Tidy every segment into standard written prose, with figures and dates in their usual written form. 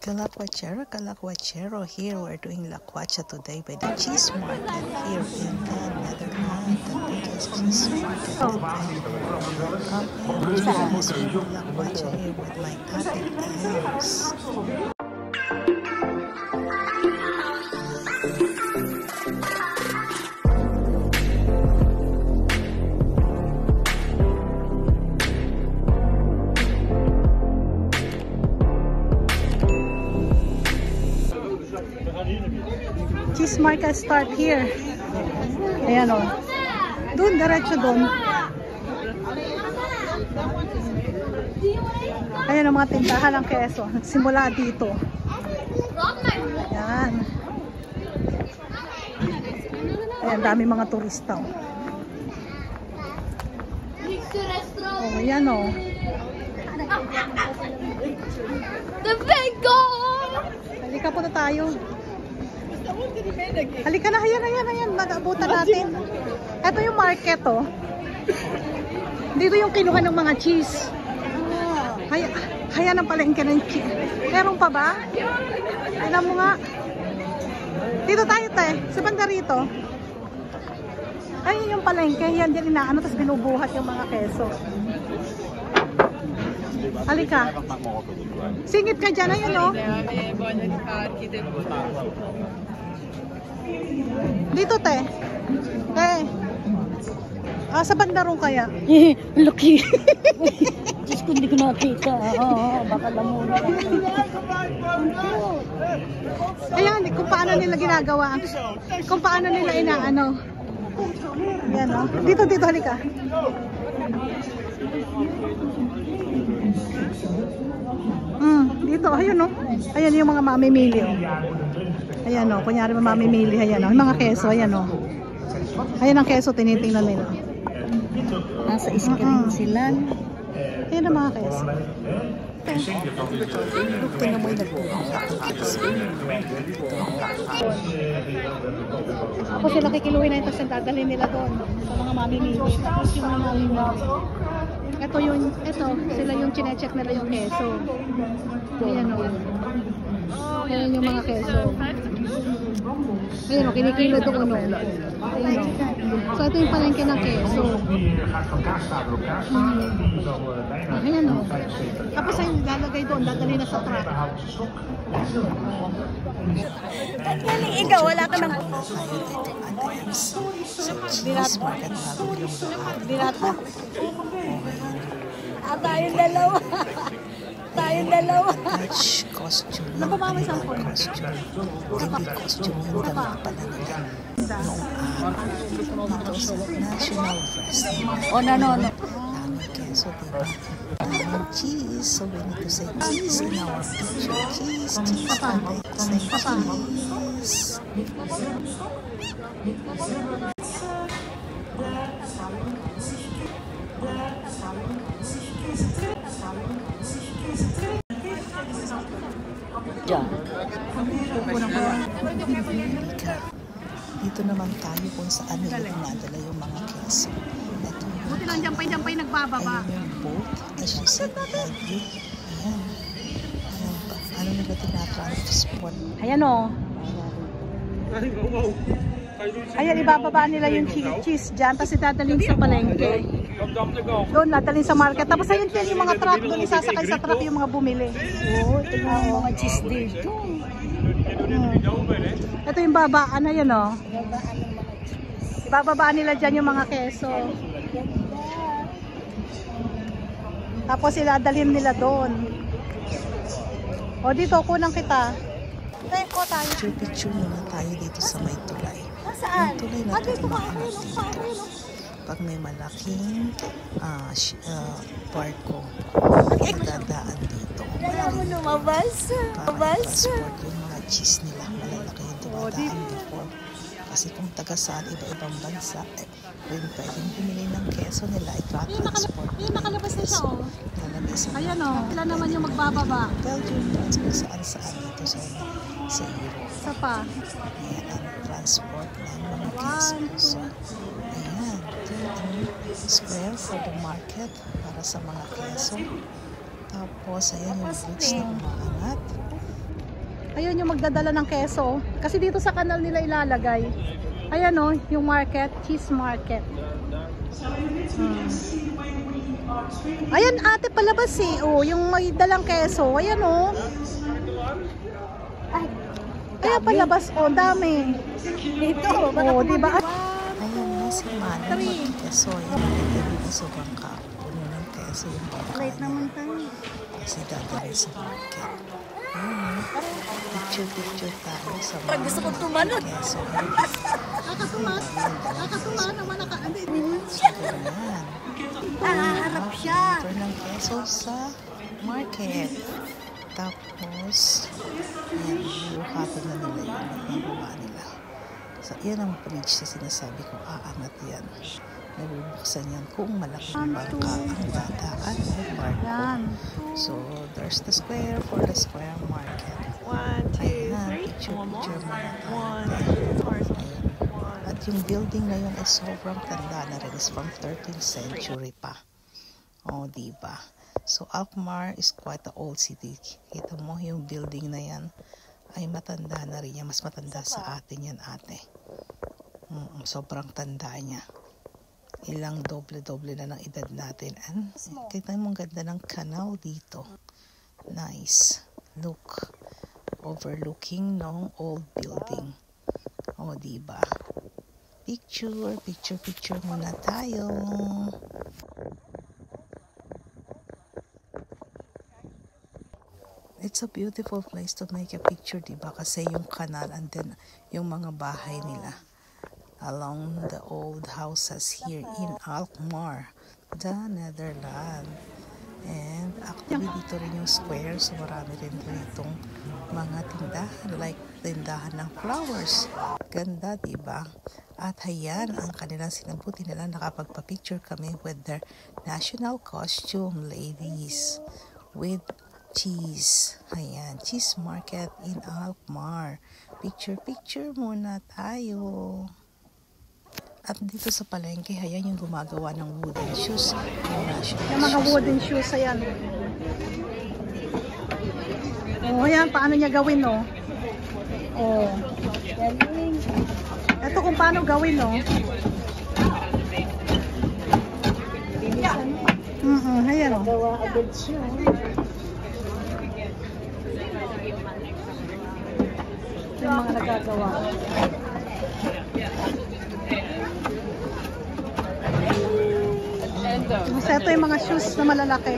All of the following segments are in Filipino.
Kalakwachero, Kalakwachero. Here we're doing lakwacha today by the cheese market here in the Netherlands, the biggest cheese market. I'm doing lakwacha here with my Ate Ems. Cheese market start here. Ayan o. Doon, diretso doon. Ayan ang mga tindahan ng keso. Nagsimula dito. Ayan. Ayan, dami mga turista. Oh, ayan o. The bingo! Halika po na tayo. Halika na, ayan. Mag-abutan natin. Ito yung market, oh. Dito yung kinuha ng mga cheese. Ayan ang palengke ng cheese. Meron pa ba? Tignan mo nga. Dito tayo, te. Sa banda rito. Ayun yung palengke. Yan din inaano, tapos binubuhat yung mga keso. Halika. Singit ka dyan, ayun, oh. Dito, te. Sa bandarong kaya? Lucky. Diyos ko, hindi ko nakita. Baka lamuna. Ayan, kung paano nila ginagawa. Kung paano nila inaano. Yan, oh. Dito, halika. Dito, ayun, oh. Ayan yung mga mamimili, oh. Ayan, oh. Kunyari mamimili, ayan, oh. Yung mga keso, ayan, oh. Ayan ang keso, tinitingnan nila. Nasa screen sila. Ayan ang mga keso. Tingnan mo yung nagbubuhat ng keso. Tapos sila kikiluhin na ito sa dadalhin nila doon sa mga mamimili. Tapos yung mga mamimili. Ito, sila yung chinecheck nila yung keso. Ayan, o. Ayan yung mga keso. Ayan, o, kinikilo doon, o. Ayan, o. So, ito yung palengke ng keso. Ayan, o. Tapos ayun, lalagay doon, dadali na sa truck. Galing ikaw, wala ka nang... Binata. Tayong dalawa. Dutch costume. Napapamay sa ako. Costume. Hindi costume yung damit pala nila. Noong araw. Ito sa national dress. No. Daming keso, diba? Daming cheese. So we need to say cheese in our picture. Cheese. Say cheese. Diyan. Dito naman tayo kung saan nila dinadala yung mga keso. Ito yung Buti lang jampay nagbababa. ayun yung boat. As you see behind you. Ayan. Ayan pa. Ano nila tinatransport? Ayan, o. Ayan, ibababa nila yung cheese dyan, tapos idadalhin sa palengke. Doon, dadalhin sa market. Tapos ayun din yung mga truck, doon isasakay sa truck yung mga bumili. Oo, ito yung mga cheese dito. Ito yung babaan, ayan, o. Ibababaan nila dyan yung mga keso. Tapos idadalhin nila doon. O, dito, kunang kita. Teko tayo. Picture muna tayo dito sa may tulay. Saan? Yung tulay na ito umaanap dito. Pag may malaking barko, dadaan dito. Kaya mo lumabas. Para transport yung mga cheese nila. Malalaki yung dumadaan before. Kasi kung taga saan iba-ibang bansa, pwedeng bumili ng keso nila, i-transport. Ayun, nakalabas na siya, o. Lalagay sa Ayan, o. Sila naman yung magbababa. Belgium, saan dito sa Europe. Isa pa. Ayan ang transport ng mga keso. So, ayan. Ito yung square for the market para sa mga keso. Tapos, ayan yung bridge na umaangat. Ayun yung magdadala ng keso. Kasi dito sa kanal nila ilalagay. Ayan o, yung market, cheese market. Ayan ate palabas eh. Oh, yung may dalang keso. Ayan o. Ay, Kaya palabas o, dami. dito. Oh, di ba? Ayan na si Manny mag-keso. Ayan, nagdadala na sa bangka. Puno ng keso yung bangka Late niya. naman tayo. Kasi dadali sa market. Ayan, picture tayo sa mga Gusto ko tumalon. keso. Nakatuwa naman naka-ano. Ayan. Harap siya. Order ng keso sa market. Tapos, ayan, buhatin na nila yun. Nagawa nila. So, yan ang bridge na sinasabi ko. Aangat yan. Nabubuksan yan kung malaking bangka ang dadaan o barko. Yan. So, there's the square for the square market. Ayan, picture muna tayo. Ayan. At yung building na yun ay sobrang tanda na rin. It's from 13th century pa. O, diba? So, Alkmaar is quite an old city. Kita mo yung building na yan ay matanda na rin yan. Mas matanda sa atin yan, ate. Sobrang tanda niya. Ilang doble-doble na ng edad natin. And kita mo ang ganda ng canal dito. Nice. Look. Overlooking ng old building. O, diba? Picture muna tayo. It's a beautiful place to make a picture, diba? Kasi yung canal and then yung mga bahay nila along the old houses here in Alkmaar, the Netherlands. And actually dito rin yung square, so marami rin itong mga tindahan, like tindahan ng flowers. Ganda, diba? At hayan, ang kanilang sinabuti nila, nakapagpa-picture kami with their national costume, ladies, with cheese. Ayan, cheese market in Alkmaar. Picture muna tayo. At dito sa palengke, ayan yung gumagawa ng wooden shoes. Yung mga wooden shoes, ayan. Oh, ayan, paano niya gawin, no? Oh. Galing. Ito kung paano gawin, no? Bilisan mo. Ayan, oh. Gawa agad siya. Yung mga nagagawa. Basta ito yung mga shoes na malalaki.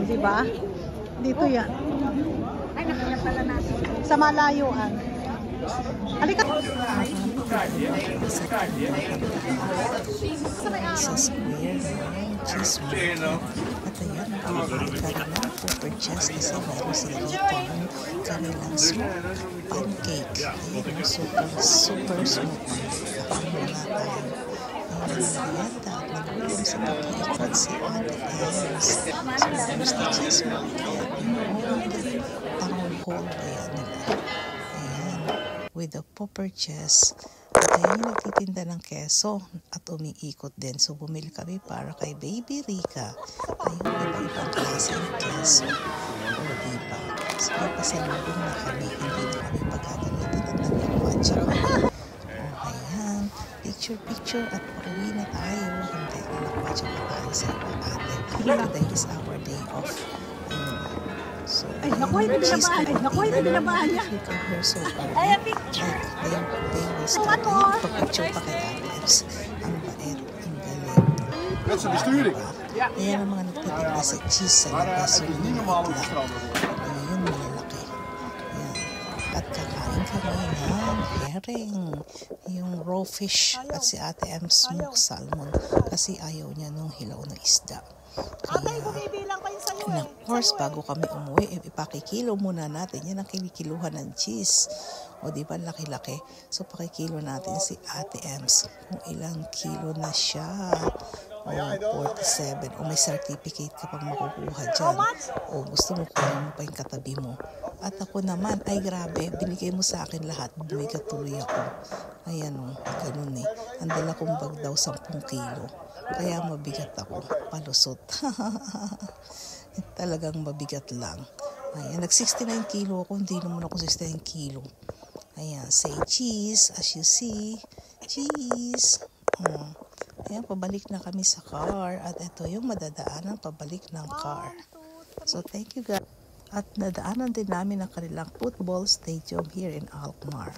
Diba? Dito yan. Ay, nakita pala natin. Sa malayuan. Halika. Sa square ng cheese market. At ayan, nakabili ka rin ng purchase kasi meron sila dito ng kanilang smoked pancake. Ayan, super smoked pancake. Kakain na tayo. Ayan, at nagutom sa pag-iikot si Ate Ems. So, there's the cheese market. Town hall ba yan nila? Ayan, with the purchase. At ayun yung nagtitinda ng keso at umiikot din. So, bumili kami para kay Baby Rica. Ayun, iba-ibang klase ng keso. O, diba? So, pasalubong na kami. Hindi na kami pagkagalitan at nagpapatsa kami. O, ayan. Picture at pauwi na tayo. Hindi na nagpatsa pa tayo sa iba ate. Today is our day off. So, Ay, naku, hindi binabahan niya. You can hear so Ay, early. They will start pag-picture pa kay Ate Ems. Ang bait, ang galing. Met zijn besturing. Ayan ang mga nagtitinda sa cheese sa labas. Yung Niet normaal op de lang. straat. Ayun, malalaki. Ayan. At kakain kami ng herring. Yung raw fish. At si Ate Ems smoked salmon. Kasi ayaw niya nung hilaw na isda. Kaya, and of course, bago kami umuwi, ipakikilo muna natin. Yan ang kinikiluhan ng cheese. O di ba, laki-laki. So, pakikilo natin si Ate Ems kung ilang kilo na siya. O 47. O may certificate ka pang makukuha dyan. O gusto mo kunin mo pa yung katabi mo. At ako naman, ay grabe, binigay mo sa akin lahat. Bumigat tuloy ako. Ayan o, ganun eh. Ang dala kong bag daw 10 kilo. Kaya mabigat ako. Palusot. Talagang mabigat lang. Ayan, nag-69 kilo ako. Hindi naman ako 69 kilo. Ayan, say cheese. As you see, cheese. Ayan, pabalik na kami sa car. At ito yung madadaanan pabalik ng car. So, thank you guys. At nadaanan din namin ang kanilang football stadium here in Alkmaar.